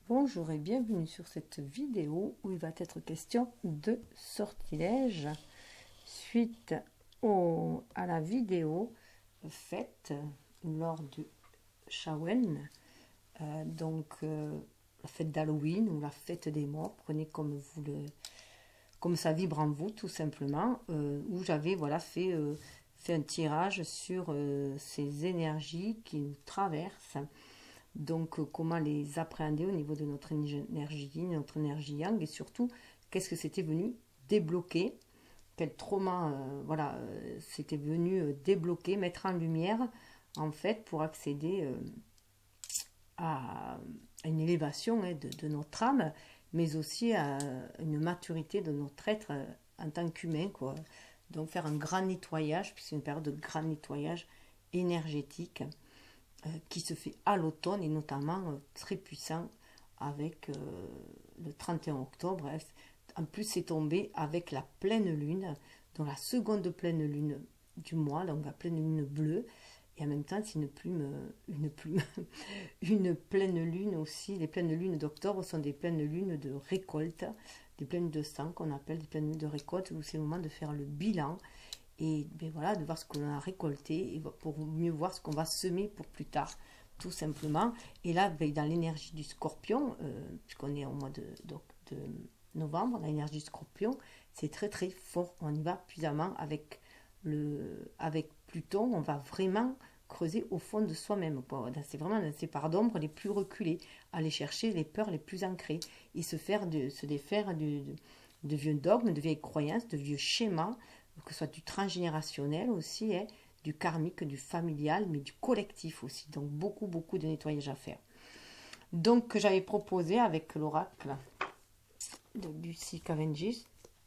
Bonjour et bienvenue sur cette vidéo où il va être question de sortilège suite à la vidéo faite lors du Samhain, la fête d'Halloween ou la fête des morts, prenez comme ça vibre en vous tout simplement, où j'avais fait un tirage sur ces énergies qui nous traversent. Donc, comment les appréhender au niveau de notre énergie yang, et surtout, qu'est-ce que c'était venu débloquer, quel trauma, c'était venu débloquer, mettre en lumière, en fait, pour accéder à une élévation de notre âme, mais aussi à une maturité de notre être en tant qu'humain, quoi. Donc, faire un grand nettoyage, puis c'est une période de grand nettoyage énergétique qui se fait à l'automne et notamment très puissant avec le 31 octobre. En plus, c'est tombé avec la pleine lune, donc la seconde pleine lune du mois, donc la pleine lune bleue. Et en même temps, c'est une plume, une pleine lune aussi. Les pleines lunes d'octobre sont des pleines lunes de récolte, des pleines de sang qu'on appelle des pleines lunes de récolte, où c'est le moment de faire le bilan et ben voilà, de voir ce qu'on a récolté et pour mieux voir ce qu'on va semer pour plus tard, tout simplement. Et là, ben, dans l'énergie du scorpion, puisqu'on est au mois de novembre, l'énergie du scorpion, c'est très très fort. On y va puissamment avec Pluton, on va vraiment creuser au fond de soi-même. C'est vraiment dans ces parts d'ombre les plus reculées, aller chercher les peurs les plus ancrées et se défaire de vieux dogmes, de vieilles croyances, de vieux schémas, que ce soit du transgénérationnel aussi, du karmique, du familial, mais du collectif aussi. Donc beaucoup, beaucoup de nettoyage à faire. Donc j'avais proposé avec l'oracle de Lucy Cavendish,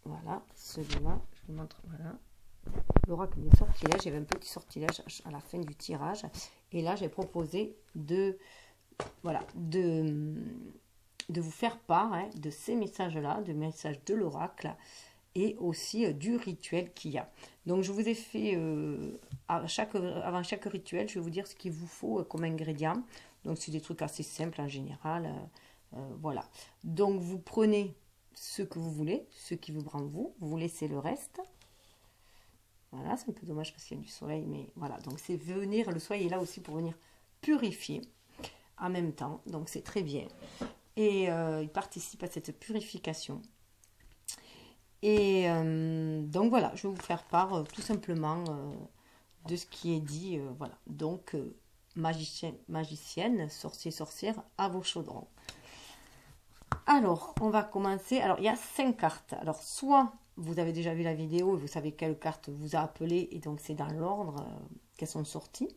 voilà, celui-là, je vous montre, voilà, l'oracle des sortilèges. Il y avait un petit sortilège à la fin du tirage. Et là, j'ai proposé de vous faire part de ces messages-là, de messages de l'oracle, et aussi du rituel qu'il y a. Donc je vous ai fait, avant chaque rituel, je vais vous dire ce qu'il vous faut comme ingrédients. Donc c'est des trucs assez simples en général. Voilà. Donc vous prenez ce que vous voulez, ce qui vous prend vous laissez le reste. Voilà, c'est un peu dommage parce qu'il y a du soleil, mais voilà. Donc c'est venir, le soleil est là aussi pour venir purifier en même temps. Donc c'est très bien. Et il participe à cette purification. Et donc voilà, je vais vous faire part tout simplement de ce qui est dit. Voilà. Donc, magicienne, sorcier, sorcière, à vos chaudrons. Alors, on va commencer. Alors, il y a 5 cartes. Alors, soit vous avez déjà vu la vidéo et vous savez quelle carte vous a appelé, et donc c'est dans l'ordre qu'elles sont sorties.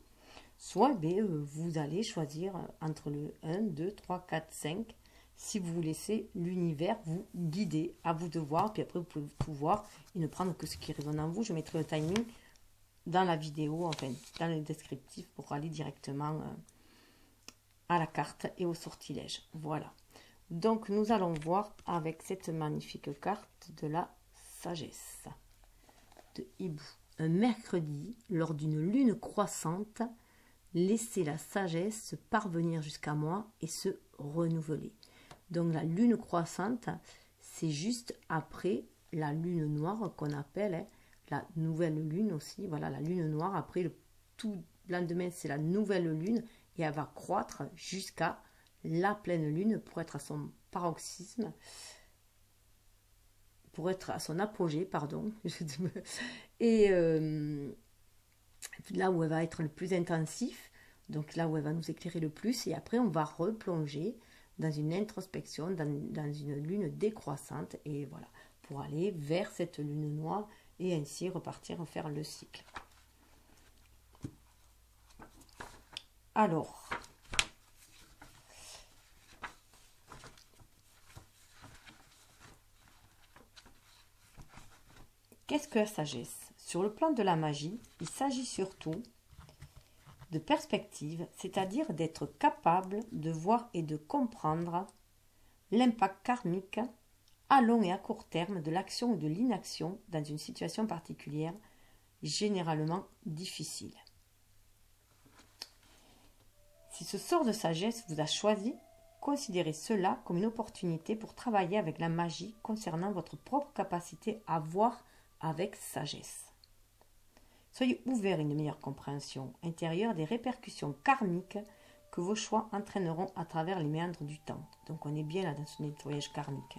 Soit vous allez choisir entre le 1, 2, 3, 4, 5. Si vous laissez l'univers vous guider, à vous de voir, puis après vous pouvez tout voir et ne prendre que ce qui résonne en vous. Je mettrai le timing dans la vidéo, enfin dans le descriptif pour aller directement à la carte et au sortilège. Voilà. Donc nous allons voir avec cette magnifique carte de la sagesse de Hibou. Un mercredi, lors d'une lune croissante, laissez la sagesse parvenir jusqu'à moi et se renouveler. Donc la lune croissante, c'est juste après la lune noire qu'on appelle la nouvelle lune aussi. Voilà, la lune noire, après le tout lendemain, c'est la nouvelle lune et elle va croître jusqu'à la pleine lune pour être à son paroxysme, pour être à son apogée, pardon. Et là où elle va être le plus intensif, donc là où elle va nous éclairer le plus, et après on va replonger dans une introspection, dans une lune décroissante, et voilà, pour aller vers cette lune noire, et ainsi repartir faire le cycle. Alors, qu'est-ce que la sagesse? Sur le plan de la magie, il s'agit surtout de perspective, c'est-à-dire d'être capable de voir et de comprendre l'impact karmique à long et à court terme de l'action ou de l'inaction dans une situation particulière, généralement difficile. Si ce sort de sagesse vous a choisi, considérez cela comme une opportunité pour travailler avec la magie concernant votre propre capacité à voir avec sagesse. Soyez ouverts à une meilleure compréhension intérieure des répercussions karmiques que vos choix entraîneront à travers les méandres du temps. Donc on est bien là dans ce nettoyage karmique.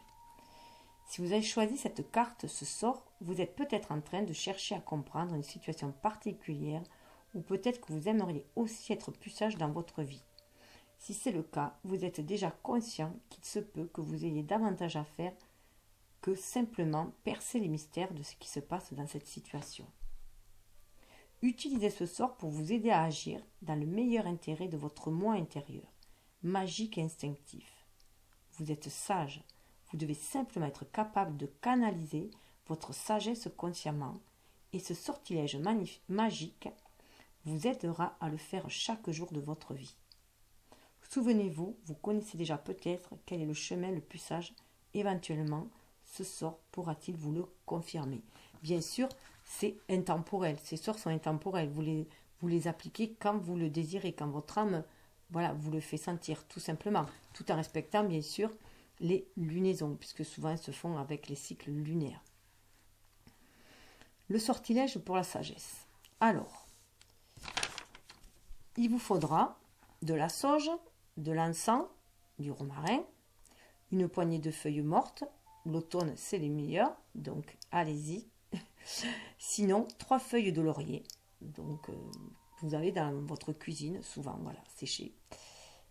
Si vous avez choisi cette carte, ce sort, vous êtes peut-être en train de chercher à comprendre une situation particulière ou peut-être que vous aimeriez aussi être plus sage dans votre vie. Si c'est le cas, vous êtes déjà conscient qu'il se peut que vous ayez davantage à faire que simplement percer les mystères de ce qui se passe dans cette situation. Utilisez ce sort pour vous aider à agir dans le meilleur intérêt de votre moi intérieur, magique et instinctif. Vous êtes sage, vous devez simplement être capable de canaliser votre sagesse consciemment et ce sortilège magique vous aidera à le faire chaque jour de votre vie. Souvenez-vous, vous connaissez déjà peut-être quel est le chemin le plus sage. Éventuellement, ce sort pourra-t-il vous le confirmer. Bien sûr, c'est intemporel. Ces sorts sont intemporels. Vous les appliquez quand vous le désirez, quand votre âme vous le fait sentir, tout simplement. Tout en respectant, bien sûr, les lunaisons, puisque souvent elles se font avec les cycles lunaires. Le sortilège pour la sagesse. Alors, il vous faudra de la sauge, de l'encens, du romarin, une poignée de feuilles mortes. L'automne, c'est les meilleurs, donc allez-y. Sinon, 3 feuilles de laurier. Donc, vous avez dans votre cuisine, souvent, séché.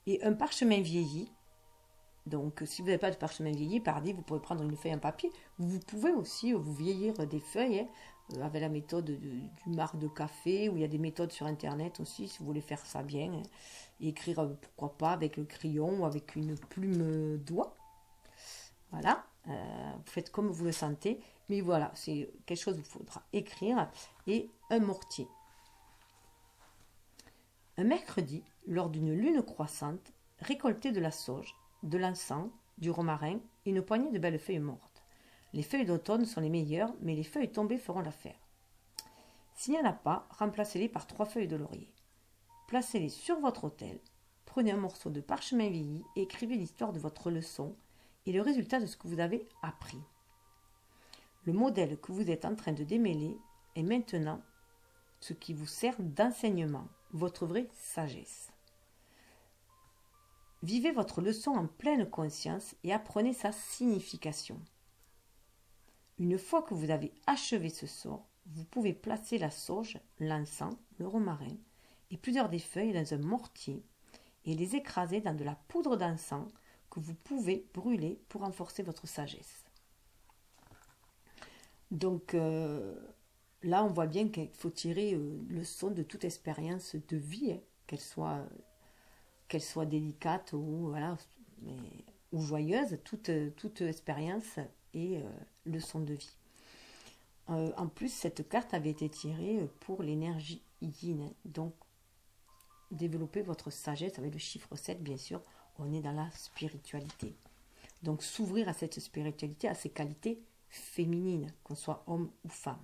Et un parchemin vieilli. Donc, si vous n'avez pas de parchemin vieilli, vous pouvez prendre une feuille en papier. Vous pouvez aussi vous vieillir des feuilles, avec la méthode du marc de café, ou il y a des méthodes sur Internet aussi, si vous voulez faire ça bien. Et écrire, pourquoi pas, avec le crayon ou avec une plume d'oie. Voilà, vous faites comme vous le sentez. Mais voilà, c'est quelque chose qu'il faudra écrire. Et un mortier. Un mercredi, lors d'une lune croissante, récoltez de la sauge, de l'encens, du romarin et une poignée de belles feuilles mortes. Les feuilles d'automne sont les meilleures, mais les feuilles tombées feront l'affaire. S'il n'y en a pas, remplacez-les par 3 feuilles de laurier. Placez-les sur votre autel, prenez un morceau de parchemin vieilli et écrivez l'histoire de votre leçon et le résultat de ce que vous avez appris. Le modèle que vous êtes en train de démêler est maintenant ce qui vous sert d'enseignement, votre vraie sagesse. Vivez votre leçon en pleine conscience et apprenez sa signification. Une fois que vous avez achevé ce sort, vous pouvez placer la sauge, l'encens, le romarin et plusieurs des feuilles dans un mortier et les écraser dans de la poudre d'encens que vous pouvez brûler pour renforcer votre sagesse. Donc là, on voit bien qu'il faut tirer leçon de toute expérience de vie, qu'elle soit délicate ou joyeuse, toute expérience et leçon de vie. En plus, cette carte avait été tirée pour l'énergie yin, donc développer votre sagesse avec le chiffre 7, bien sûr, on est dans la spiritualité. Donc s'ouvrir à cette spiritualité, à ses qualités féminines, qu'on soit homme ou femme.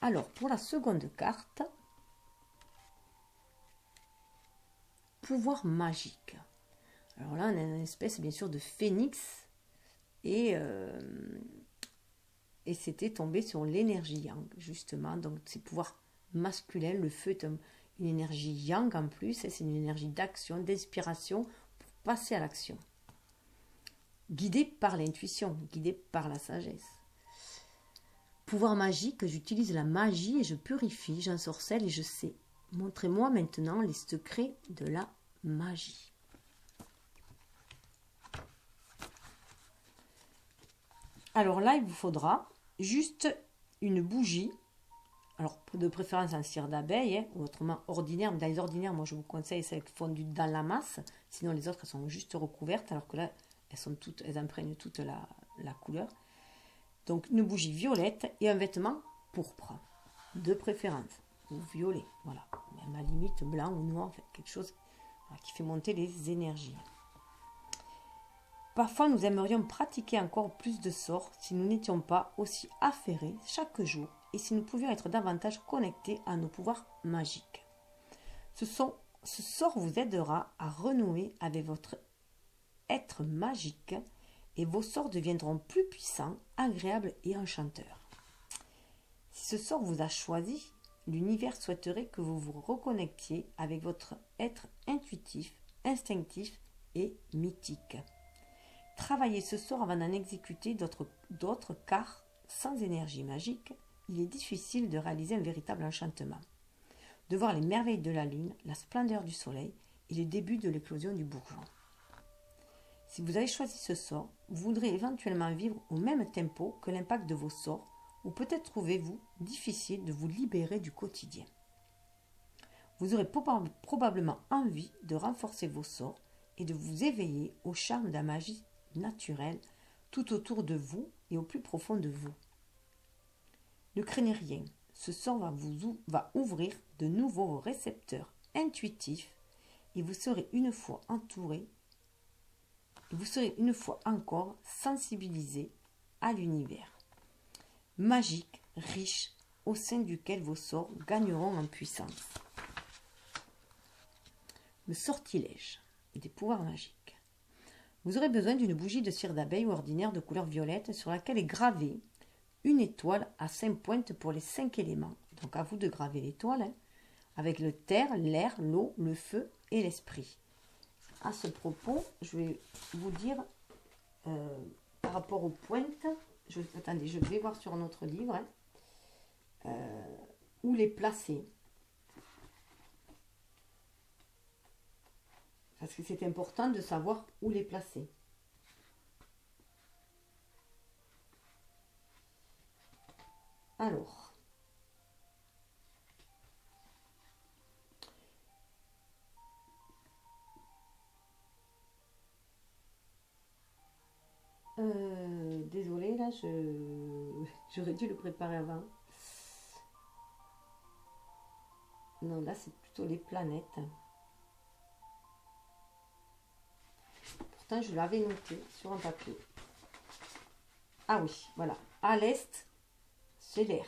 Alors, pour la seconde carte, pouvoir magique. Alors là, on a une espèce, bien sûr, de phénix et c'était tombé sur l'énergie yang, justement. Donc, c'est pouvoir masculin. Le feu est une énergie yang en plus, et c'est une énergie d'action, d'inspiration pour passer à l'action. Guidé par l'intuition, guidé par la sagesse. Pouvoir magique, j'utilise la magie et je purifie, j'ensorcelle et je sais. Montrez-moi maintenant les secrets de la magie. Alors là, il vous faudra juste une bougie. Alors, de préférence en cire d'abeille, ou autrement ordinaire. Mais dans les ordinaires, moi, je vous conseille celles fondues dans la masse. Sinon, les autres, elles sont juste recouvertes. Alors que là, elles imprègnent toute la couleur. Donc, une bougie violette et un vêtement pourpre. De préférence. Ou violet. Voilà. Même à la limite, blanc ou noir. En fait, quelque chose qui fait monter les énergies. Parfois, nous aimerions pratiquer encore plus de sorts si nous n'étions pas aussi affairés chaque jour et si nous pouvions être davantage connectés à nos pouvoirs magiques. Ce sort vous aidera à renouer avec votre être magique et vos sorts deviendront plus puissants, agréables et enchanteurs. Si ce sort vous a choisi, l'univers souhaiterait que vous vous reconnectiez avec votre être intuitif, instinctif et mythique. Travaillez ce sort avant d'en exécuter d'autres car, sans énergie magique, il est difficile de réaliser un véritable enchantement. De voir les merveilles de la lune, la splendeur du soleil et le début de l'éclosion du bourgeon. Si vous avez choisi ce sort, vous voudrez éventuellement vivre au même tempo que l'impact de vos sorts, ou peut-être trouvez-vous difficile de vous libérer du quotidien. Vous aurez probablement envie de renforcer vos sorts et de vous éveiller au charme de la magie naturelle tout autour de vous et au plus profond de vous. Ne craignez rien, ce sort va ouvrir de nouveaux récepteurs intuitifs et vous serez une fois encore sensibilisé à l'univers magique, riche, au sein duquel vos sorts gagneront en puissance. Le sortilège et des pouvoirs magiques. Vous aurez besoin d'une bougie de cire d'abeille ordinaire de couleur violette sur laquelle est gravée une étoile à 5 pointes pour les 5 éléments. Donc à vous de graver l'étoile, avec le terre, l'air, l'eau, le feu et l'esprit. À ce propos, je vais vous dire par rapport aux pointes, attendez, je vais voir sur notre livre où les placer. Parce que c'est important de savoir où les placer. Alors, désolée, là, j'aurais dû le préparer avant. Non, là, c'est plutôt les planètes. Pourtant, je l'avais noté sur un papier. Ah oui, voilà. À l'est, c'est l'air.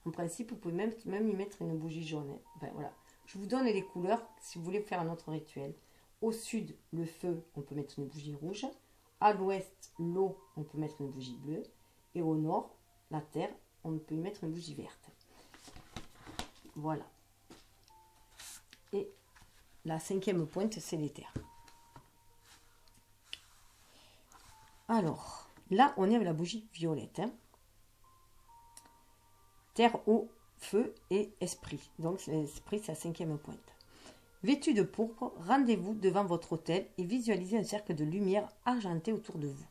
En principe, vous pouvez même y mettre une bougie jaune. Enfin, voilà. Je vous donne les couleurs si vous voulez faire un autre rituel. Au sud, le feu, on peut mettre une bougie rouge. À l'ouest, l'eau, on peut mettre une bougie bleue. Et au nord, la terre, on peut y mettre une bougie verte. Voilà. Et la 5e pointe, c'est l'éther. Alors, là, on est avec la bougie violette. Terre, eau, feu et esprit. Donc, l'esprit, c'est la 5e pointe. Vêtu de pourpre, rendez-vous devant votre autel et visualisez un cercle de lumière argentée autour de vous.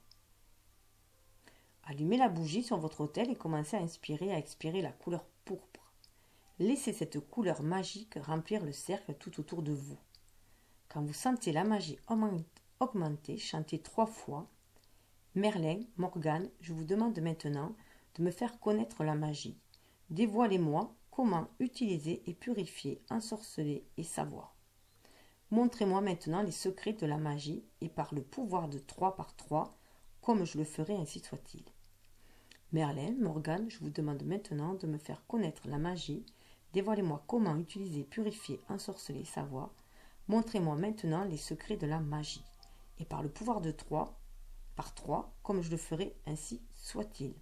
Allumez la bougie sur votre autel et commencez à inspirer et à expirer la couleur pourpre. Laissez cette couleur magique remplir le cercle tout autour de vous. Quand vous sentez la magie augmenter, chantez 3 fois. Merlin, Morgane, je vous demande maintenant de me faire connaître la magie. Dévoilez-moi comment utiliser et purifier, ensorceler et savoir. Montrez-moi maintenant les secrets de la magie et par le pouvoir de 3 par 3, comme je le ferai, ainsi soit-il. Merlin, Morgane, je vous demande maintenant de me faire connaître la magie. Dévoilez-moi comment utiliser, purifier, ensorceler, savoir. Montrez-moi maintenant les secrets de la magie. Et par le pouvoir de 3 par 3, comme je le ferai, ainsi soit-il.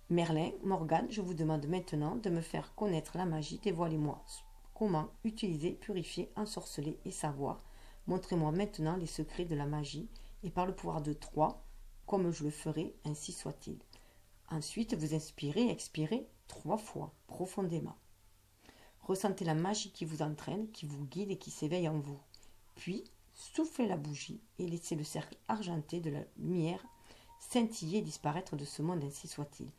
Merlin, Morgane, je vous demande maintenant de me faire connaître la magie. Dévoilez-moi comment utiliser, purifier, ensorceler et savoir. Montrez-moi maintenant les secrets de la magie. Et par le pouvoir de 3, comme je le ferai, ainsi soit-il. Ensuite, vous inspirez et expirez 3 fois, profondément. Ressentez la magie qui vous entraîne, qui vous guide et qui s'éveille en vous. Puis, soufflez la bougie et laissez le cercle argenté de la lumière scintiller et disparaître de ce monde, ainsi soit-il.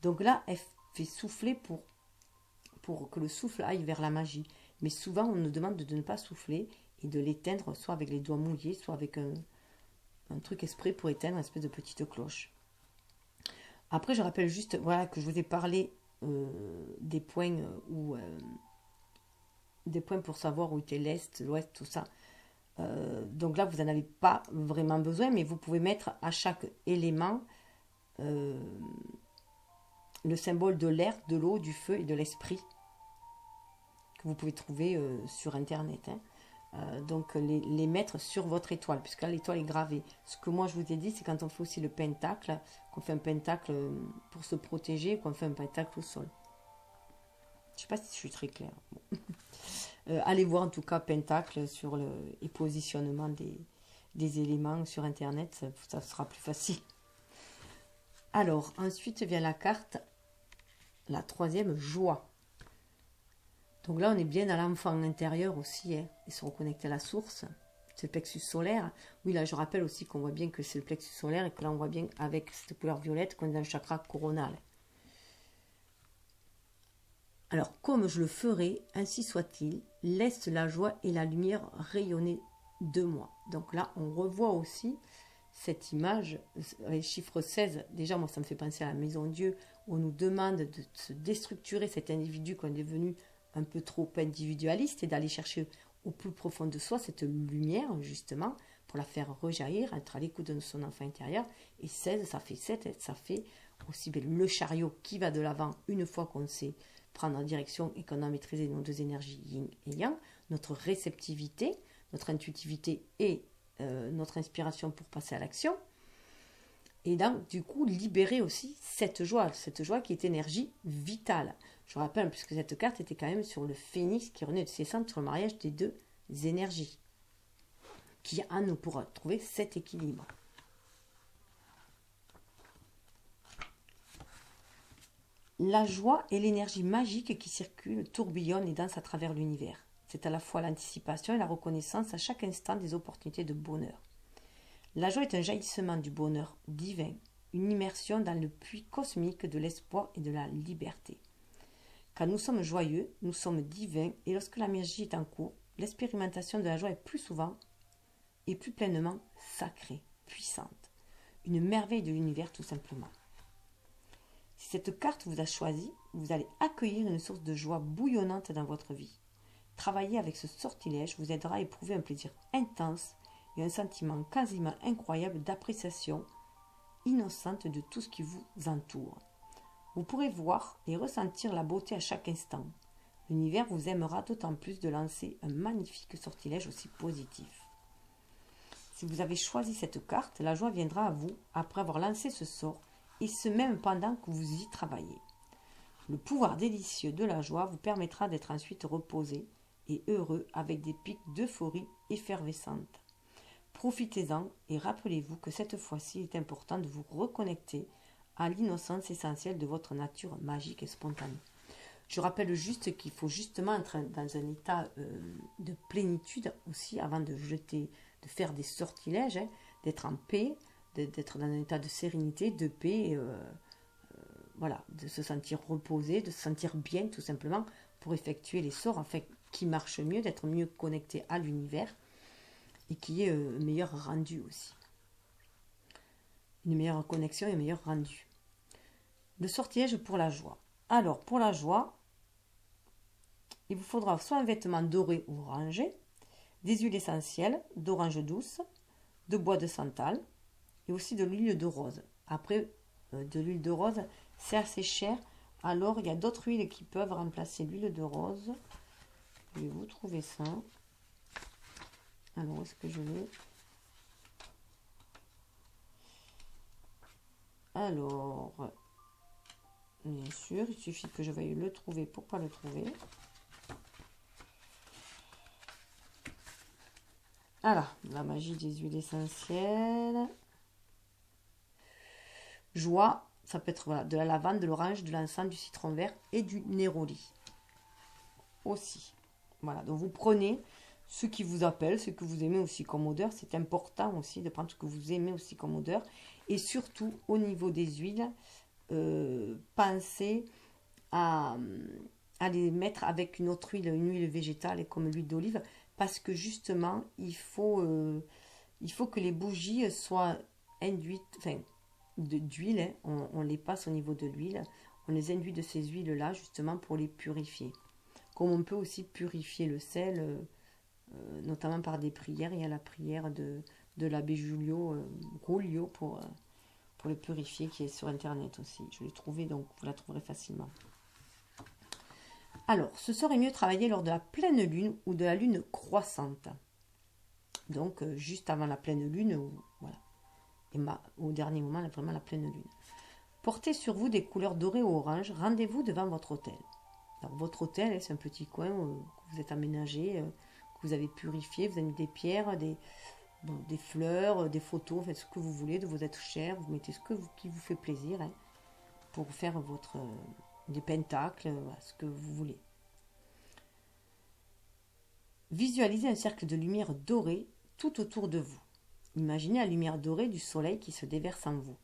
Donc là, elle fait souffler pour que le souffle aille vers la magie. Mais souvent, on nous demande de ne pas souffler et de l'éteindre, soit avec les doigts mouillés, soit avec un truc exprès pour éteindre une espèce de petite cloche. Après, je rappelle juste voilà, que je vous ai parlé des points des points pour savoir où était l'Est, l'Ouest, tout ça. Donc là, vous n'en avez pas vraiment besoin, mais vous pouvez mettre à chaque élément le symbole de l'air, de l'eau, du feu et de l'esprit que vous pouvez trouver sur internet, hein. Donc les mettre sur votre étoile, puisque là l'étoile est gravée. Ce que moi je vous ai dit, c'est quand on fait aussi le pentacle, qu'on fait un pentacle pour se protéger, qu'on fait un pentacle au sol. Je sais pas si je suis très claire. Bon. Allez voir en tout cas pentacle sur et positionnement des éléments sur internet, ça sera plus facile. Alors ensuite vient la carte, la troisième, joie. Donc là, on est bien dans l'enfant intérieur aussi, hein. Ils sont reconnectés à la source. C'est le plexus solaire. Oui, là, je rappelle aussi qu'on voit bien que c'est le plexus solaire et que là, on voit bien avec cette couleur violette qu'on est dans le chakra coronal. Alors, comme je le ferai, ainsi soit-il, laisse la joie et la lumière rayonner de moi. Donc là, on revoit aussi cette image, les chiffres 16. Déjà, moi, ça me fait penser à la Maison Dieu, où on nous demande de se déstructurer cet individu qu'on est devenu un peu trop individualiste et d'aller chercher au plus profond de soi cette lumière, justement, pour la faire rejaillir, être à l'écoute de son enfant intérieur. Et 16, ça fait 7, ça fait aussi bien le chariot qui va de l'avant une fois qu'on sait prendre en direction et qu'on a maîtrisé nos deux énergies yin et yang, notre réceptivité, notre intuitivité et notre inspiration pour passer à l'action. Et donc, du coup, libérer aussi cette joie qui est énergie vitale. Je rappelle, puisque cette carte était quand même sur le phénix qui renaît de ses cendres, sur le mariage des deux énergies, qui à nous pour trouver cet équilibre. La joie est l'énergie magique qui circule, tourbillonne et danse à travers l'univers. C'est à la fois l'anticipation et la reconnaissance à chaque instant des opportunités de bonheur. La joie est un jaillissement du bonheur divin, une immersion dans le puits cosmique de l'espoir et de la liberté. Quand nous sommes joyeux, nous sommes divins et lorsque la magie est en cours, l'expérimentation de la joie est plus souvent et plus pleinement sacrée, puissante. Une merveille de l'univers tout simplement. Si cette carte vous a choisi, vous allez accueillir une source de joie bouillonnante dans votre vie. Travailler avec ce sortilège vous aidera à éprouver un plaisir intense et un sentiment quasiment incroyable d'appréciation innocente de tout ce qui vous entoure. Vous pourrez voir et ressentir la beauté à chaque instant. L'univers vous aimera d'autant plus de lancer un magnifique sortilège aussi positif. Si vous avez choisi cette carte, la joie viendra à vous après avoir lancé ce sort et ce même pendant que vous y travaillez. Le pouvoir délicieux de la joie vous permettra d'être ensuite reposé et heureux avec des pics d'euphorie effervescente. Profitez-en et rappelez-vous que cette fois-ci, il est important de vous reconnecter à l'innocence essentielle de votre nature magique et spontanée. Je rappelle juste qu'il faut justement être dans un état de plénitude aussi avant de faire des sortilèges, hein, d'être en paix, d'être dans un état de sérénité, de paix, voilà, de se sentir reposé, de se sentir bien tout simplement pour effectuer les sorts, afin qu'ils marchent mieux, d'être mieux connecté à l'univers et qui ait un meilleur rendu aussi. Une meilleure connexion et un meilleur rendu. Le sortilège pour la joie. Alors, pour la joie, il vous faudra soit un vêtement doré ou orangé, des huiles essentielles, d'orange douce, de bois de santal et aussi de l'huile de rose. Après, de l'huile de rose, c'est assez cher. Alors, il y a d'autres huiles qui peuvent remplacer l'huile de rose. Je vais vous trouver ça. Alors, où est-ce que je vais? Alors, bien sûr, il suffit que je veuille le trouver pour ne pas le trouver. Voilà, la magie des huiles essentielles. Joie, ça peut être voilà, de la lavande, de l'orange, de l'encens, du citron vert et du néroli. Aussi. Voilà, donc vous prenez ce qui vous appelle, ce que vous aimez aussi comme odeur. C'est important aussi de prendre ce que vous aimez aussi comme odeur. Et surtout, au niveau des huiles, pensez à les mettre avec une autre huile, une huile végétale comme l'huile d'olive, parce que justement, il faut que les bougies soient induites, enfin, d'huile, hein. On les passe au niveau de l'huile, on les induit de ces huiles-là, justement, pour les purifier. Comme on peut aussi purifier le sel, notamment par des prières. Il y a la prière de l'abbé Julio pour le purifier, qui est sur internet aussi. Je l'ai trouvé, donc vous la trouverez facilement. Alors, ce sort est mieux travaillé lors de la pleine lune ou de la lune croissante. Donc, juste avant la pleine lune, voilà. Et au dernier moment, vraiment la pleine lune. Portez sur vous des couleurs dorées ou oranges. Rendez-vous devant votre hôtel. Alors, votre hôtel, c'est un petit coin que vous êtes aménagé, que vous avez purifié. Vous avez mis des pierres, des fleurs, des photos, faites ce que vous voulez de vos êtres chers. Vous mettez qui vous fait plaisir pour faire des pentacles, ce que vous voulez. Visualisez un cercle de lumière dorée tout autour de vous. Imaginez la lumière dorée du soleil qui se déverse en vous.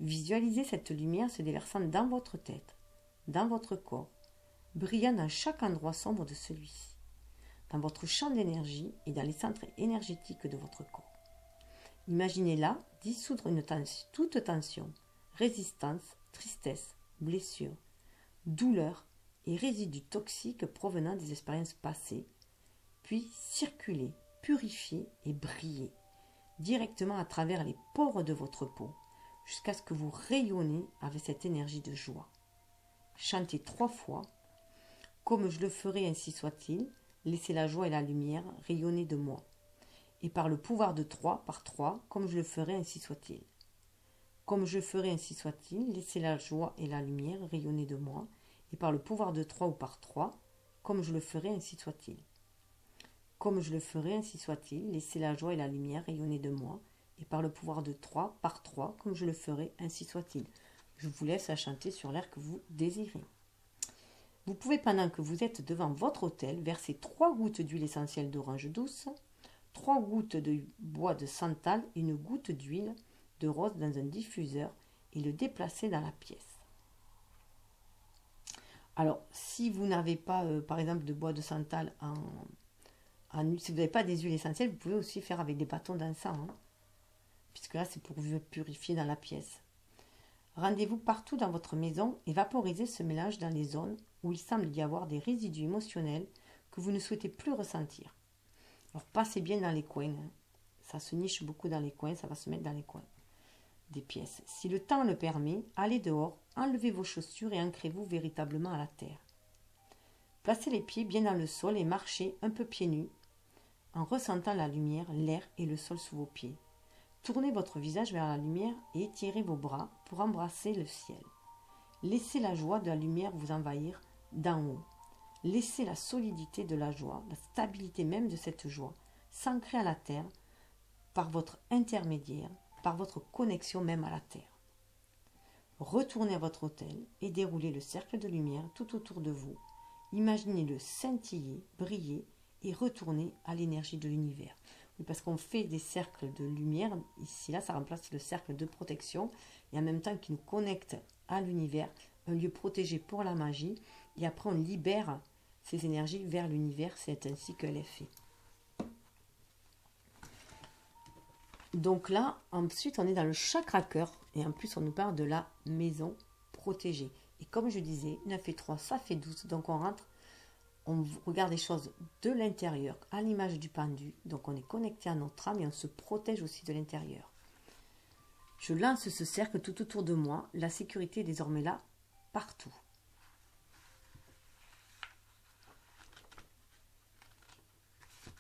Visualisez cette lumière se déversant dans votre tête, dans votre corps, brillant dans chaque endroit sombre de celui-ci, dans votre champ d'énergie et dans les centres énergétiques de votre corps. Imaginez-la dissoudre toute tension, résistance, tristesse, blessure, douleur et résidus toxiques provenant des expériences passées, puis circuler, purifier et briller directement à travers les pores de votre peau jusqu'à ce que vous rayonnez avec cette énergie de joie. Chantez 3 fois. Comme je le ferai, ainsi soit-il. Laissez la joie et la lumière rayonner de moi. Et par le pouvoir de 3 par 3, comme je le ferai, ainsi soit-il. Comme je ferai, ainsi soit-il. Laissez la joie et la lumière rayonner de moi. Et par le pouvoir de 3 ou par 3, comme je le ferai, ainsi soit-il. Comme je le ferai, ainsi soit-il. Laissez la joie et la lumière rayonner de moi. Et par le pouvoir de 3 par 3, comme je le ferai, ainsi soit-il. Je vous laisse à chanter sur l'air que vous désirez. Vous pouvez, pendant que vous êtes devant votre hôtel, verser 3 gouttes d'huile essentielle d'orange douce, 3 gouttes de bois de santal et une goutte d'huile de rose dans un diffuseur et le déplacer dans la pièce. Alors, si vous n'avez pas, par exemple, de bois de santal si vous n'avez pas des huiles essentielles, vous pouvez aussi faire avec des bâtons d'encens, puisque là, c'est pour vous purifier dans la pièce. Rendez-vous partout dans votre maison et vaporisez ce mélange dans les zones où il semble y avoir des résidus émotionnels que vous ne souhaitez plus ressentir. Alors, passez bien dans les coins. Ça se niche beaucoup dans les coins, ça va se mettre dans les coins des pièces. Si le temps le permet, allez dehors, enlevez vos chaussures et ancrez-vous véritablement à la terre. Placez les pieds bien dans le sol et marchez un peu pieds nus en ressentant la lumière, l'air et le sol sous vos pieds. Tournez votre visage vers la lumière et étirez vos bras pour embrasser le ciel. Laissez la joie de la lumière vous envahir d'en haut. Laissez la solidité de la joie, la stabilité même de cette joie, s'ancrer à la terre par votre intermédiaire, par votre connexion même à la terre. Retournez à votre hôtel et déroulez le cercle de lumière tout autour de vous. Imaginez-le scintiller, briller et retourner à l'énergie de l'univers. Oui, parce qu'on fait des cercles de lumière, ici là ça remplace le cercle de protection et en même temps qui nous connecte à l'univers, un lieu protégé pour la magie, et après on libère ces énergies vers l'univers, c'est ainsi qu'elle est faite. Donc là, ensuite on est dans le chakra cœur et en plus on nous parle de la maison protégée. Et comme je disais, 9 et 3 ça fait 12, donc on rentre, on regarde les choses de l'intérieur, à l'image du pendu. Donc on est connecté à notre âme et on se protège aussi de l'intérieur. Je lance ce cercle tout autour de moi. La sécurité est désormais là, partout.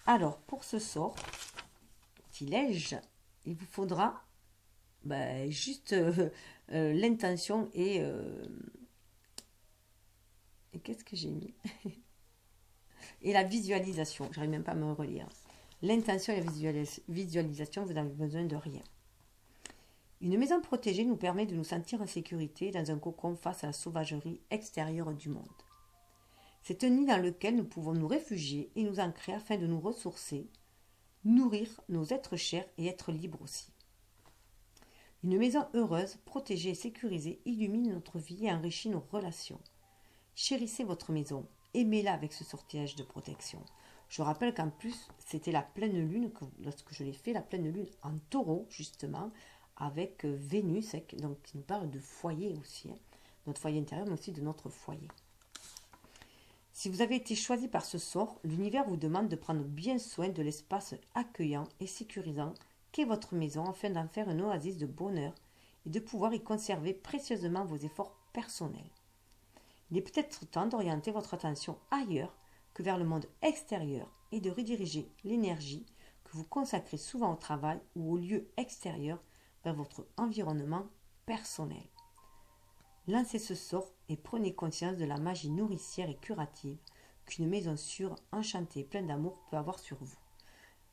Alors, pour ce sort, petit-lège, il vous faudra juste l'intention et qu'est-ce que j'ai mis et la visualisation. J'arrive même pas à me relire. L'intention et la visualisation, vous n'avez besoin de rien. Une maison protégée nous permet de nous sentir en sécurité dans un cocon face à la sauvagerie extérieure du monde. C'est un nid dans lequel nous pouvons nous réfugier et nous ancrer afin de nous ressourcer, nourrir nos êtres chers et être libres aussi. Une maison heureuse, protégée et sécurisée illumine notre vie et enrichit nos relations. Chérissez votre maison, aimez-la avec ce sortilège de protection. Je rappelle qu'en plus, c'était la pleine lune, lorsque je l'ai fait, la pleine lune en taureau, justement, avec Vénus, donc qui nous parle de foyer aussi, notre foyer intérieur, mais aussi de notre foyer. Si vous avez été choisi par ce sort, l'univers vous demande de prendre bien soin de l'espace accueillant et sécurisant qu'est votre maison afin d'en faire une oasis de bonheur et de pouvoir y conserver précieusement vos efforts personnels. Il est peut-être temps d'orienter votre attention ailleurs que vers le monde extérieur et de rediriger l'énergie que vous consacrez souvent au travail ou au lieu extérieur vers votre environnement personnel. Lancez ce sort et prenez conscience de la magie nourricière et curative qu'une maison sûre, enchantée et pleine d'amour peut avoir sur vous.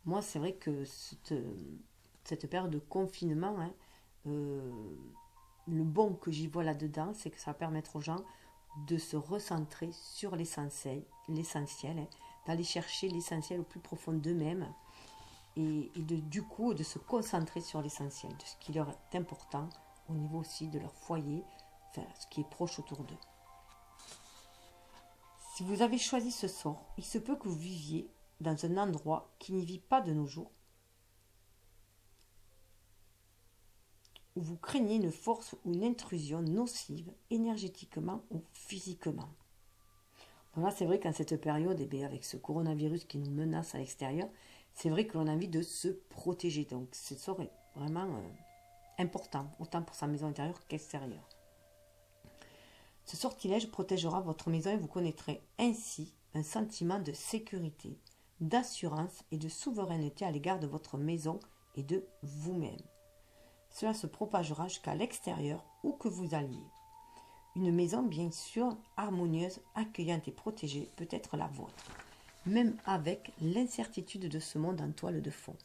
Moi, c'est vrai que cette période de confinement, hein, le bon que j'y vois là-dedans, c'est que ça va permettre aux gens de se recentrer sur l'essentiel, hein, d'aller chercher l'essentiel au plus profond d'eux-mêmes et du coup de se concentrer sur l'essentiel, de ce qui leur est important au niveau aussi de leur foyer, enfin ce qui est proche autour d'eux. Si vous avez choisi ce sort, il se peut que vous viviez dans un endroit qui n'y vit pas de nos jours, où vous craignez une force ou une intrusion nocive énergétiquement ou physiquement. Donc là, c'est vrai qu'en cette période, avec ce coronavirus qui nous menace à l'extérieur, c'est vrai que l'on a envie de se protéger. Donc ce sort est vraiment important, autant pour sa maison intérieure qu'extérieure. Ce sortilège protégera votre maison et vous connaîtrez ainsi un sentiment de sécurité, d'assurance et de souveraineté à l'égard de votre maison et de vous-même. Cela se propagera jusqu'à l'extérieur où que vous alliez. Une maison bien sûr harmonieuse, accueillante et protégée peut être la vôtre, même avec l'incertitude de ce monde en toile de fond.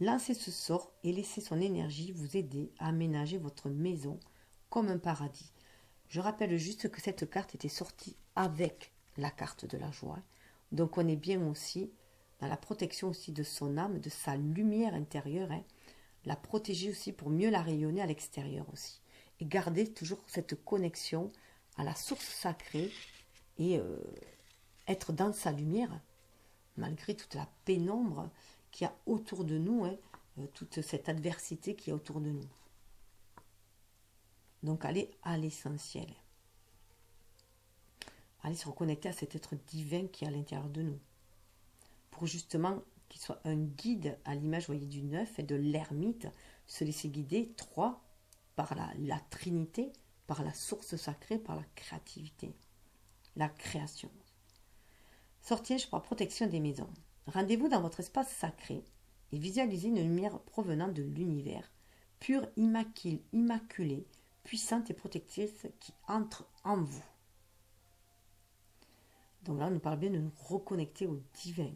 Lancez ce sort et laissez son énergie vous aider à aménager votre maison comme un paradis. Je rappelle juste que cette carte était sortie avec la carte de la joie. Donc on est bien aussi dans la protection aussi de son âme, de sa lumière intérieure, hein. La protéger aussi pour mieux la rayonner à l'extérieur aussi. Et garder toujours cette connexion à la source sacrée et être dans sa lumière, malgré toute la pénombre qu'il y a autour de nous, hein, toute cette adversité qu'il y a autour de nous. Donc aller à l'essentiel. Aller se reconnecter à cet être divin qui est à l'intérieur de nous. Pour justement qu'il soit un guide à l'image, voyez, du neuf et de l'ermite, se laisser guider, 3, par la Trinité, par la source sacrée, par la créativité, la création. Sortilège pour la protection des maisons. Rendez-vous dans votre espace sacré et visualisez une lumière provenant de l'univers, pure, immaculée, puissante et protectrice qui entre en vous. Donc là, on nous parle bien de nous reconnecter au divin.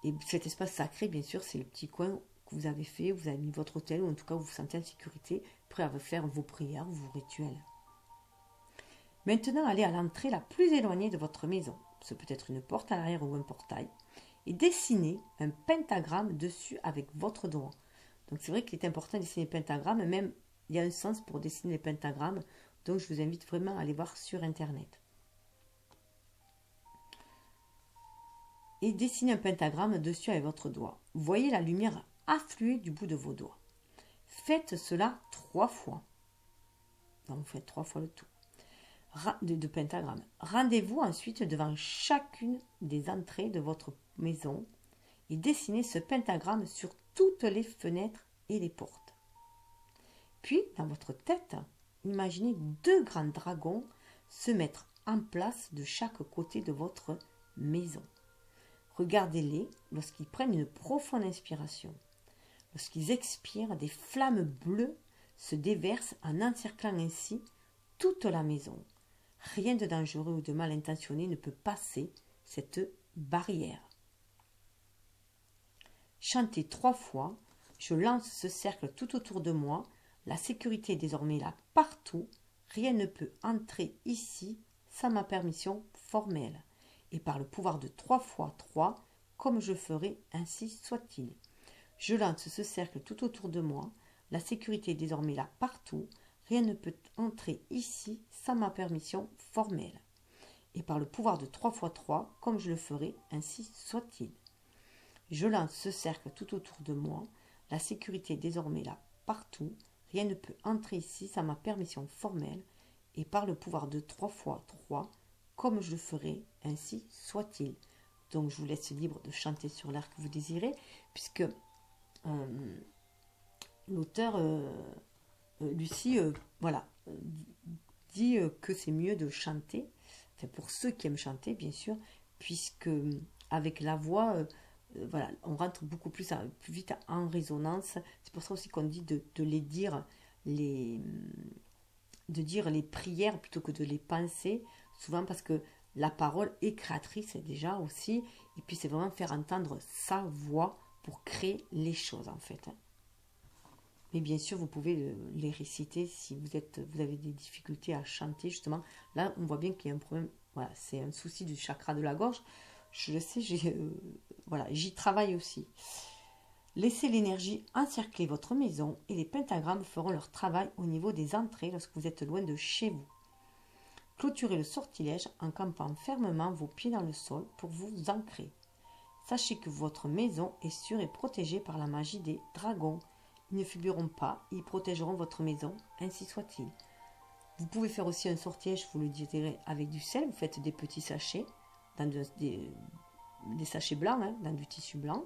Et cet espace sacré, bien sûr, c'est le petit coin que vous avez fait, vous avez mis votre hôtel, ou en tout cas vous vous sentez en sécurité, prêt à faire vos prières, vos rituels. Maintenant, allez à l'entrée la plus éloignée de votre maison. Ce peut être une porte à l'arrière ou un portail. Et dessinez un pentagramme dessus avec votre doigt. Donc c'est vrai qu'il est important de dessiner le pentagramme, même il y a un sens pour dessiner les pentagrammes. Donc je vous invite vraiment à aller voir sur Internet. Et dessinez un pentagramme dessus avec votre doigt. Voyez la lumière affluer du bout de vos doigts. Faites cela 3 fois. Donc vous faites 3 fois le tout de pentagramme. Rendez-vous ensuite devant chacune des entrées de votre maison et dessinez ce pentagramme sur toutes les fenêtres et les portes. Puis, dans votre tête, imaginez 2 grands dragons se mettre en place de chaque côté de votre maison. Regardez-les lorsqu'ils prennent une profonde inspiration. Lorsqu'ils expirent, des flammes bleues se déversent en encerclant ainsi toute la maison. Rien de dangereux ou de mal intentionné ne peut passer cette barrière. Chantez 3 fois. Je lance ce cercle tout autour de moi. La sécurité est désormais là partout. Rien ne peut entrer ici sans ma permission formelle. Et par le pouvoir de 3 fois 3, comme je ferai, ainsi soit-il. Je lance ce cercle tout autour de moi. La sécurité est désormais là partout. Rien ne peut entrer ici sans ma permission formelle. Et par le pouvoir de 3 fois 3, comme je le ferai, ainsi soit-il. Je lance ce cercle tout autour de moi. La sécurité est désormais là partout. Rien ne peut entrer ici sans ma permission formelle. Et par le pouvoir de 3 fois 3, comme je le ferai, ainsi soit-il. Donc je vous laisse libre de chanter sur l'air que vous désirez, puisque l'auteur, Lucie, dit que c'est mieux de chanter, enfin pour ceux qui aiment chanter bien sûr, puisque avec la voix, voilà, on rentre beaucoup plus, plus vite en résonance. C'est pour ça aussi qu'on dit de les dire, les, de dire les prières plutôt que de les penser, souvent parce que la parole est créatrice déjà aussi, et puis c'est vraiment faire entendre sa voix pour créer les choses en fait. Mais bien sûr, vous pouvez les réciter si vous avez des difficultés à chanter, justement. Là, on voit bien qu'il y a un problème. Voilà, c'est un souci du chakra de la gorge. Je le sais, voilà, j'y travaille aussi. Laissez l'énergie encercler votre maison et les pentagrammes feront leur travail au niveau des entrées lorsque vous êtes loin de chez vous. Clôturez le sortilège en campant fermement vos pieds dans le sol pour vous ancrer. Sachez que votre maison est sûre et protégée par la magie des dragons. Ils ne fuiront pas, ils protégeront votre maison, ainsi soit-il. Vous pouvez faire aussi un sortilège, vous le direz, avec du sel. Vous faites des petits sachets, dans des sachets blancs, hein, dans du tissu blanc.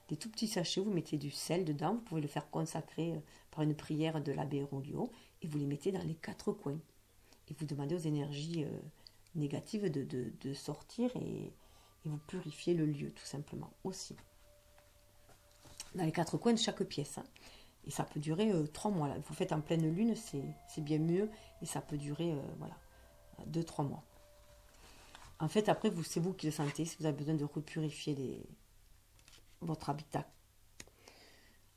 Des tout petits sachets, vous mettez du sel dedans. Vous pouvez le faire consacrer par une prière de l'abbé Rolio. Et vous les mettez dans les 4 coins. Et vous demandez aux énergies négatives de sortir et vous purifiez le lieu, tout simplement, aussi. Dans les 4 coins de chaque pièce. Hein. Et ça peut durer 3 mois. Là. Vous faites en pleine lune, c'est bien mieux. Et ça peut durer voilà, 2-3 mois. En fait, après, c'est vous qui le sentez. Si vous avez besoin de repurifier votre habitat.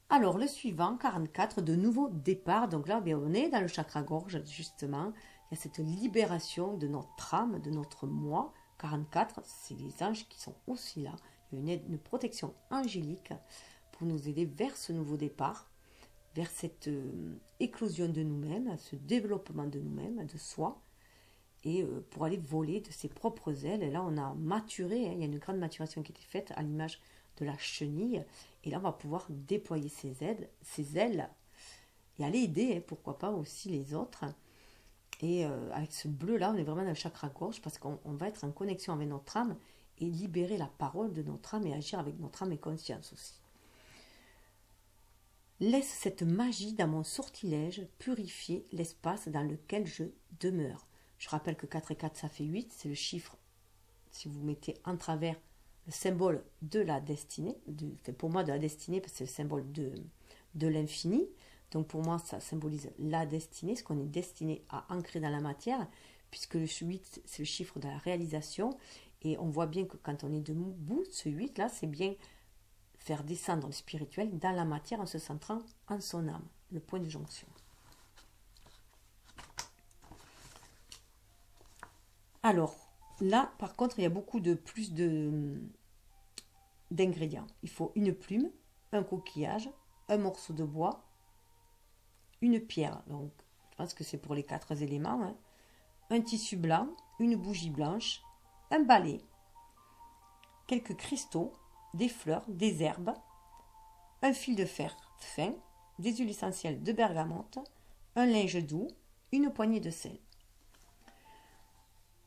Alors, le suivant, 44, de nouveaux départs. Donc là, on est dans le chakra gorge, justement. Il y a cette libération de notre âme, de notre moi. 44, c'est les anges qui sont aussi là. Il y a une protection angélique pour nous aider vers ce nouveau départ, vers cette éclosion de nous-mêmes, ce développement de nous-mêmes, de soi, et pour aller voler de ses propres ailes. Et là, on a maturé, hein, il y a une grande maturation qui a été faite à l'image de la chenille. Et là, on va pouvoir déployer ses ailes et aller aider, hein, pourquoi pas, aussi les autres. Et avec ce bleu-là, on est vraiment dans le chakra gorge parce qu'on va être en connexion avec notre âme et libérer la parole de notre âme et agir avec notre âme et conscience aussi. Laisse cette magie dans mon sortilège purifier l'espace dans lequel je demeure. Je rappelle que 4 et 4, ça fait 8. C'est le chiffre, si vous mettez en travers le symbole de la destinée. Pour moi, de la destinée, parce que c'est le symbole de l'infini. Donc pour moi, ça symbolise la destinée, ce qu'on est destiné à ancrer dans la matière, puisque le 8, c'est le chiffre de la réalisation. Et on voit bien que quand on est debout, ce 8-là, c'est bien faire descendre le spirituel dans la matière en se centrant en son âme, le point de jonction. Alors, là, par contre, il y a beaucoup plus d'ingrédients. Il faut une plume, un coquillage, un morceau de bois, une pierre, donc je pense que c'est pour les 4 éléments, hein, un tissu blanc, une bougie blanche, un balai, quelques cristaux, des fleurs, des herbes, un fil de fer fin, des huiles essentielles de bergamote, un linge doux, une poignée de sel.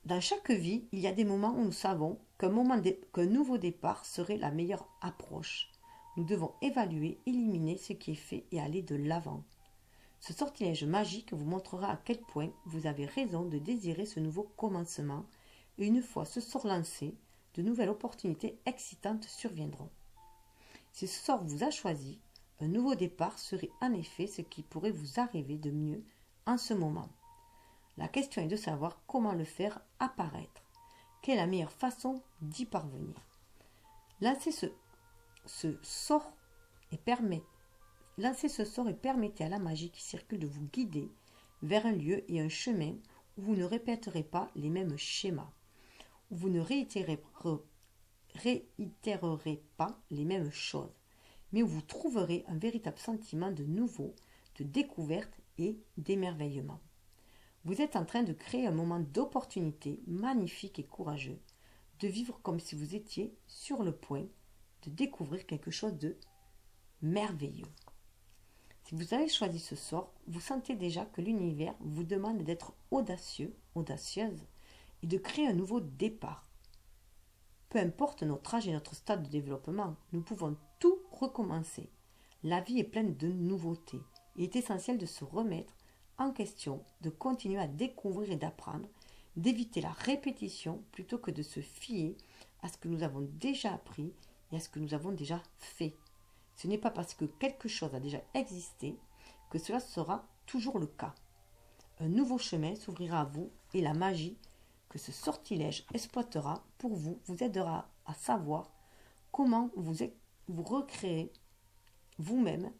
Dans chaque vie, il y a des moments où nous savons qu'un nouveau départ serait la meilleure approche. Nous devons évaluer, éliminer ce qui est fait et aller de l'avant. Ce sortilège magique vous montrera à quel point vous avez raison de désirer ce nouveau commencement et une fois ce sort lancé, de nouvelles opportunités excitantes surviendront. Si ce sort vous a choisi, un nouveau départ serait en effet ce qui pourrait vous arriver de mieux en ce moment. La question est de savoir comment le faire apparaître. Quelle est la meilleure façon d'y parvenir? Lancez ce sort et permettez à la magie qui circule de vous guider vers un lieu et un chemin où vous ne répéterez pas les mêmes schémas, où vous ne réitérerez pas les mêmes choses, mais où vous trouverez un véritable sentiment de nouveau, de découverte et d'émerveillement. Vous êtes en train de créer un moment d'opportunité magnifique et courageux, de vivre comme si vous étiez sur le point de découvrir quelque chose de merveilleux. Si vous avez choisi ce sort, vous sentez déjà que l'univers vous demande d'être audacieux, audacieuse, et de créer un nouveau départ. Peu importe notre âge et notre stade de développement, nous pouvons tout recommencer. La vie est pleine de nouveautés. Il est essentiel de se remettre en question, de continuer à découvrir et d'apprendre, d'éviter la répétition plutôt que de se fier à ce que nous avons déjà appris et à ce que nous avons déjà fait. Ce n'est pas parce que quelque chose a déjà existé que cela sera toujours le cas. Un nouveau chemin s'ouvrira à vous et la magie que ce sortilège exploitera pour vous vous aidera à savoir comment vous recréer vous-même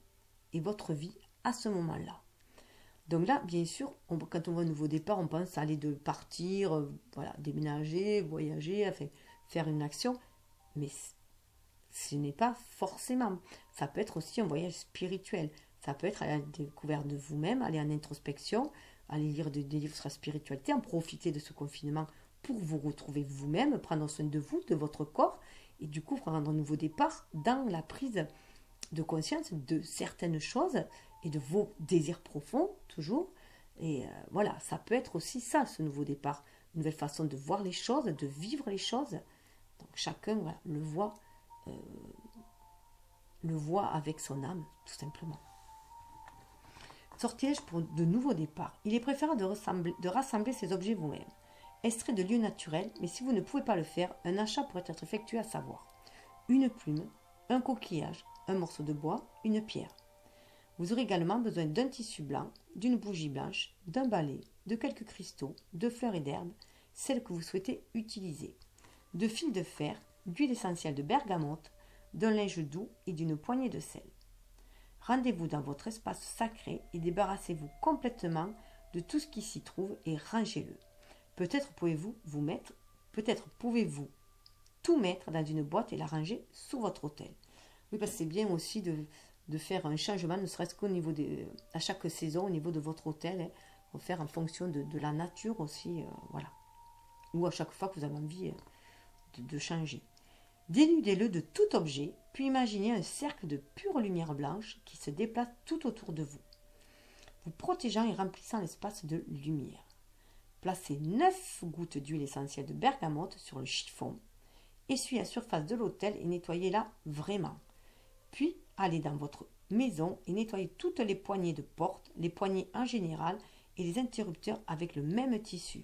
et votre vie à ce moment-là. Donc là, bien sûr, quand on voit un nouveau départ, on pense à aller de partir, voilà, déménager, voyager, enfin, faire une action, mais ce n'est pas forcément. Ça peut être aussi un voyage spirituel. Ça peut être à la découverte de vous-même, aller en introspection, aller lire des livres sur la spiritualité, en profiter de ce confinement pour vous retrouver vous-même, prendre soin de vous, de votre corps, et du coup prendre un nouveau départ dans la prise de conscience de certaines choses et de vos désirs profonds, toujours. Et voilà, ça peut être aussi ça, ce nouveau départ. Une nouvelle façon de voir les choses, de vivre les choses. Donc chacun voilà, le voit avec son âme, tout simplement. Sortilège pour de nouveaux départs. Il est préférable de rassembler ces objets vous-même. Extrait de lieux naturels, mais si vous ne pouvez pas le faire, un achat pourrait être effectué, à savoir une plume, un coquillage, un morceau de bois, une pierre. Vous aurez également besoin d'un tissu blanc, d'une bougie blanche, d'un balai, de quelques cristaux, de fleurs et d'herbes, celles que vous souhaitez utiliser, de fils de fer, d'huile essentielle de bergamote, d'un linge doux et d'une poignée de sel. Rendez-vous dans votre espace sacré et débarrassez-vous complètement de tout ce qui s'y trouve et rangez-le. Peut-être pouvez-vous tout mettre dans une boîte et la ranger sous votre autel. Oui, parce que c'est bien aussi de faire un changement, ne serait-ce qu'au niveau à chaque saison, au niveau de votre autel, hein, faire en fonction de la nature aussi, voilà. Ou à chaque fois que vous avez envie de changer. Dénudez-le de tout objet, puis imaginez un cercle de pure lumière blanche qui se déplace tout autour de vous, vous protégeant et remplissant l'espace de lumière. Placez 9 gouttes d'huile essentielle de bergamote sur le chiffon, essuyez la surface de l'autel et nettoyez-la vraiment. Puis, allez dans votre maison et nettoyez toutes les poignées de porte, les poignées en général et les interrupteurs avec le même tissu.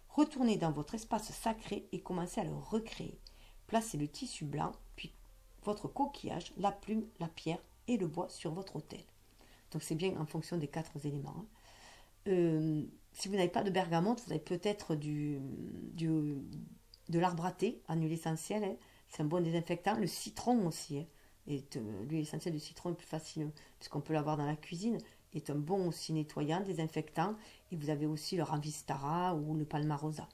Retournez dans votre espace sacré et commencez à le recréer. Placez le tissu blanc, puis votre coquillage, la plume, la pierre et le bois sur votre autel. Donc c'est bien en fonction des 4 éléments. Si vous n'avez pas de bergamote, vous avez peut-être de l'arbre à thé en huile essentielle. Hein. C'est un bon désinfectant. Le citron aussi. Hein. L'huile essentielle de citron est plus facile puisqu'on peut l'avoir dans la cuisine. Est un bon aussi nettoyant, désinfectant. Et vous avez aussi le Ravistara ou le Palmarosa.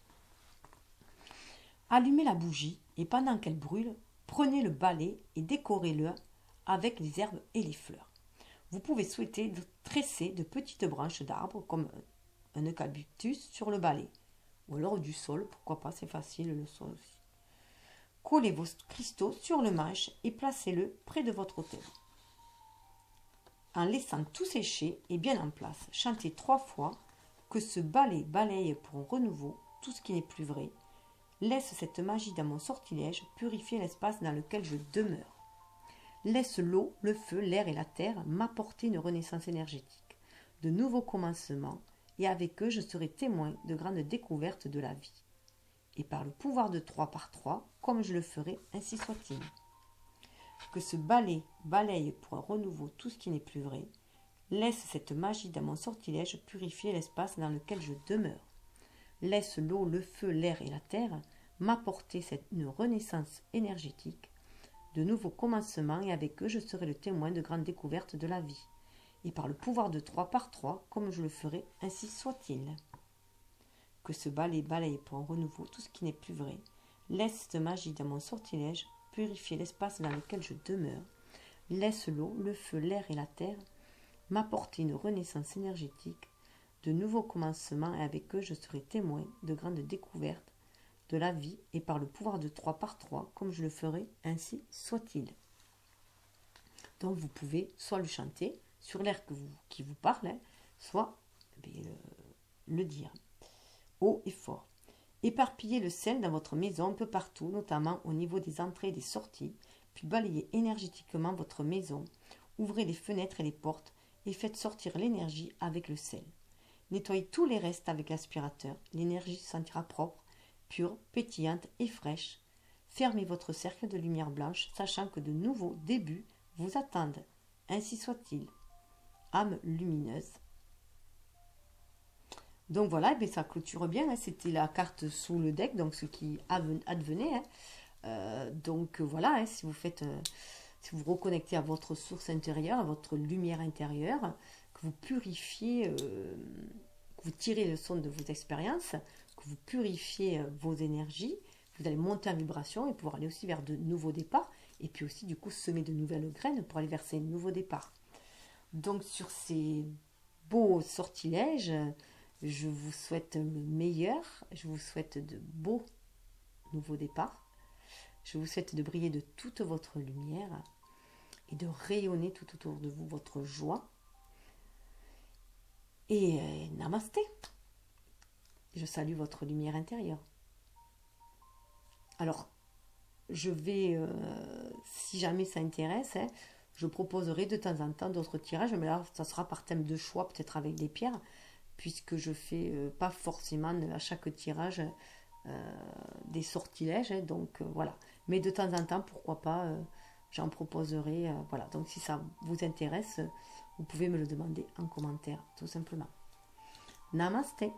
Allumez la bougie et pendant qu'elle brûle, prenez le balai et décorez-le avec les herbes et les fleurs. Vous pouvez souhaiter tresser de petites branches d'arbres comme un eucalyptus sur le balai. Ou alors du sol, pourquoi pas, c'est facile le sol aussi. Collez vos cristaux sur le manche et placez-le près de votre autel. En laissant tout sécher et bien en place, chantez 3 fois que ce balai balaye pour un renouveau tout ce qui n'est plus vrai. Laisse cette magie dans mon sortilège purifier l'espace dans lequel je demeure. Laisse l'eau, le feu, l'air et la terre m'apporter une renaissance énergétique, de nouveaux commencements, et avec eux je serai témoin de grandes découvertes de la vie. Et par le pouvoir de 3 par 3, comme je le ferai, ainsi soit-il. Que ce balai balaye pour un renouveau tout ce qui n'est plus vrai. Laisse cette magie dans mon sortilège purifier l'espace dans lequel je demeure. Laisse l'eau, le feu, l'air et la terre m'apporter une renaissance énergétique, de nouveaux commencements, et avec eux je serai le témoin de grandes découvertes de la vie. Et par le pouvoir de 3 par 3, comme je le ferai, ainsi soit-il. Que ce balai balaye pour un renouveau tout ce qui n'est plus vrai. Laisse cette magie dans mon sortilège purifier l'espace dans lequel je demeure. Laisse l'eau, le feu, l'air et la terre m'apporter une renaissance énergétique, de nouveaux commencements, et avec eux je serai témoin de grandes découvertes de la vie, et par le pouvoir de 3 par 3, comme je le ferai, ainsi soit-il. Donc vous pouvez soit le chanter sur l'air qui vous parle, hein, soit le dire haut et fort. Éparpillez le sel dans votre maison un peu partout, notamment au niveau des entrées et des sorties, puis balayez énergétiquement votre maison, ouvrez les fenêtres et les portes et faites sortir l'énergie avec le sel. Nettoyez tous les restes avec l'aspirateur. L'énergie se sentira propre, pure, pétillante et fraîche. Fermez votre cercle de lumière blanche, sachant que de nouveaux débuts vous attendent. Ainsi soit-il. Âme lumineuse. Donc voilà, et ça clôture bien. C'était la carte sous le deck, donc ce qui advenait. Donc voilà, si vous faites, si vous reconnectez à votre source intérieure, à votre lumière intérieure, que vous purifiez, que vous tirez le son de vos expériences, que vous purifiez vos énergies, vous allez monter en vibration et pouvoir aller aussi vers de nouveaux départs, et puis aussi du coup semer de nouvelles graines pour aller vers ces nouveaux départs. Donc sur ces beaux sortilèges, je vous souhaite le meilleur, je vous souhaite de beaux nouveaux départs, je vous souhaite de briller de toute votre lumière et de rayonner tout autour de vous votre joie. Et namasté. Je salue votre lumière intérieure. Alors, je vais, si jamais ça intéresse, je proposerai de temps en temps d'autres tirages, mais là, ça sera par thème de choix, peut-être avec des pierres, puisque je fais pas forcément à chaque tirage des sortilèges, donc voilà. Mais de temps en temps, pourquoi pas, j'en proposerai, voilà. Donc si ça vous intéresse, vous pouvez me le demander en commentaire, tout simplement. Namasté.